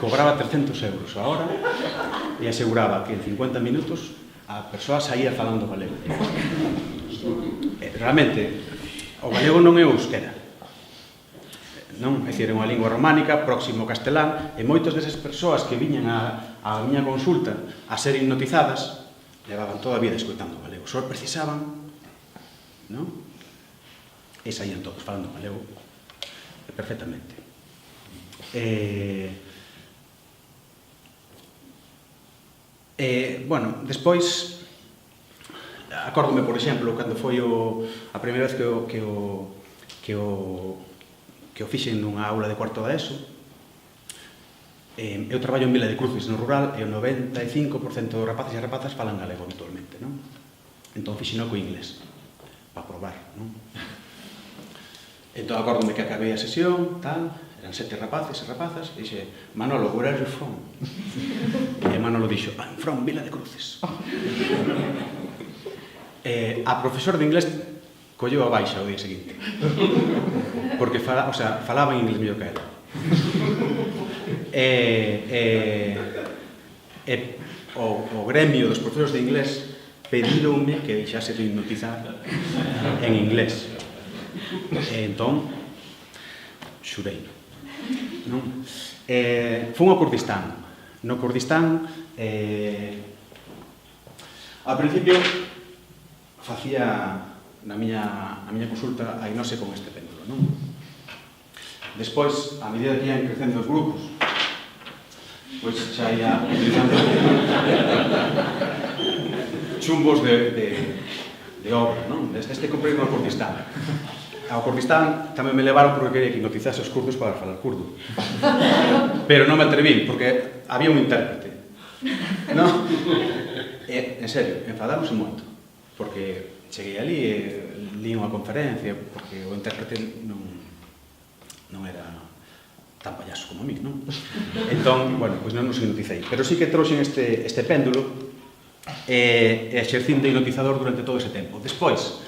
cobraba 300 euros a hora e aseguraba que en 50 minutos a persoa saía falando galego. Realmente, o galego non é o euskera. Non? É dicir, é unha lingua románica, próximo ao castelán, e moitas desas persoas que viñan á miña consulta a ser hipnotizadas levaban toda a vida escoitando galego. Só precisaban, non? E saían todos falando galego perfectamente. Bueno, despois acórdome, por exemplo, cando foi a primeira vez que o fixen nunha aula de cuarto da ESO. Eu traballo en Vila de Cruces, no rural, e o 95% dos rapaces e rapazas falan galego habitualmente, non? Entón fixeno co inglés, para probar, non? Entón acórdome que acabei a sesión, tal, eran 7 rapaces e rapazas, e dixe, Manolo, where are you from? E Manolo dixo, I'm from Vila de Cruces. A profesora de inglés colleu a baixa o día seguinte, porque falaba en inglés mellor que ela. O gremio dos profesores de inglés pedíronme que deixase de hipnotizar en inglés. Entón, xurei. Fun ao Kurdistán. No Kurdistán, ao principio, facía na miña consulta a hipnose con este péndulo, non? Despois, a medida que ian crecendo os grupos, pois xa ia utilizando chumbos de obra, non? Este comprei no Kurdistán. Ao Kurdistán tamén me levaron porque quería que hipnotizase os kurdos para falar kurdo. Pero non me atreví, porque había un intérprete. Non? En serio, enfadámosme moito. Porque cheguei ali e li unha conferencia, porque o intérprete non era tan payaso como a mí, non? Entón, bueno, pois non nos hipnotizei. Pero sí que trouxen este péndulo e exercín de hipnotizador durante todo ese tempo. Despois,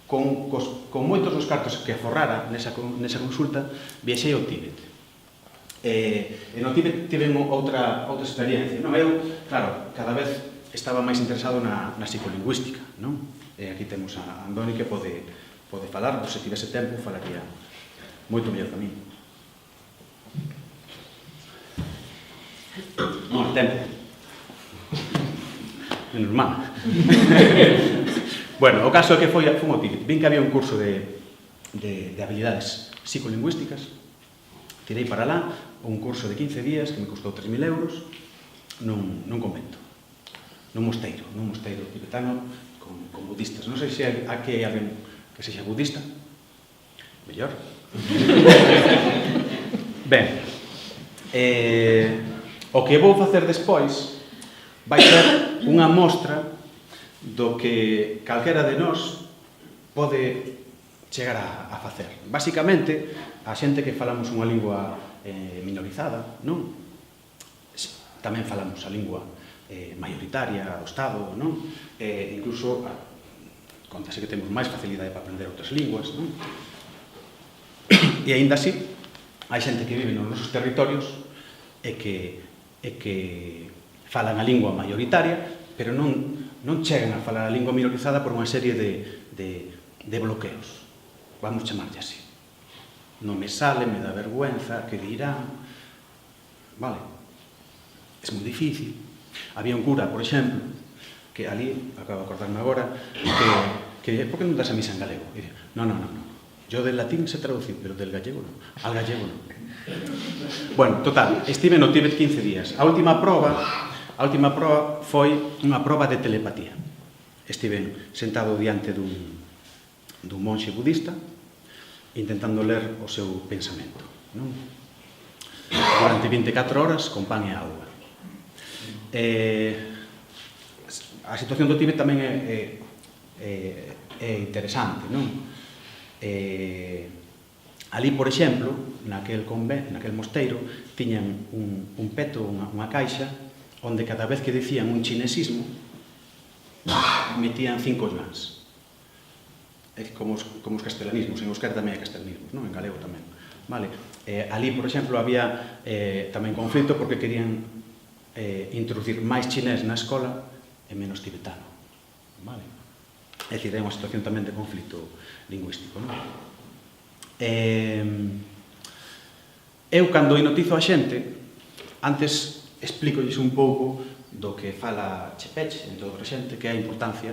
con moitos dos cartos que aforrara nesa consulta, viaxei ao Tíbet. E no Tíbet tiven outra experiencia. Eu, claro, cada vez estaba máis interesado na psicolingüística, non? E aquí temos a Andoni que pode falar, se tivese tempo, falaría moito mellor que a mí. Non, tempo. Menos mal. Bueno, o caso é que fun ao Tíbet. Vin que había un curso de habilidades psicolingüísticas. Tirei para lá un curso de 15 días que me custou 3.000 euros nun convento, nun mosteiro tibetano con budistas. Non sei se aquí hai alguén que sexa budista. Mellor. Ben, o que vou facer despois vai ser unha mostra do que calquera de nós pode chegar a facer. Basicamente, a xente que falamos unha lingua minorizada, non? Tamén falamos a lingua maioritaria do Estado, non? Incluso, contase que temos máis facilidade para aprender outras linguas, non? E aínda así, hai xente que vive nos nosos territorios e que falan a lingua maioritaria, pero non chegan a falar a lingua minorizada por unha serie de bloqueos. Vamos chamarlle así. Non me sale, me dá vergüenza, que dirán. Vale. É moi difícil. Había un cura, por exemplo, que ali, acabo de acordarme agora, que por que non das a misa en galego? E dice, non. Yo del latín sé traducir, pero del gallego non. Al gallego non. Bueno, total, estive no Tíbet 15 días. A última proba foi unha proba de telepatía. Estive sentado diante dun monxe budista intentando ler o seu pensamento, non? Durante 24 horas con pan e auga. A situación do Tíbet tamén é interesante, non? Ali, por exemplo, naquel mosteiro, tiñan un peto, unha caixa, onde cada vez que dicían un chinesismo, metían 5 yuans. Como os castelanismos, en euskera tamén hai castelanismos, non? En galego tamén. Vale? Ali, por exemplo, había tamén conflito porque querían introducir máis chinés na escola e menos tibetano. Vale? É dicir, é unha situación tamén de conflito lingüístico. Non? Eu, cando hipnotizo a xente, antes explícolles un pouco do que fala Chepeche, entre outra xente, que é a importancia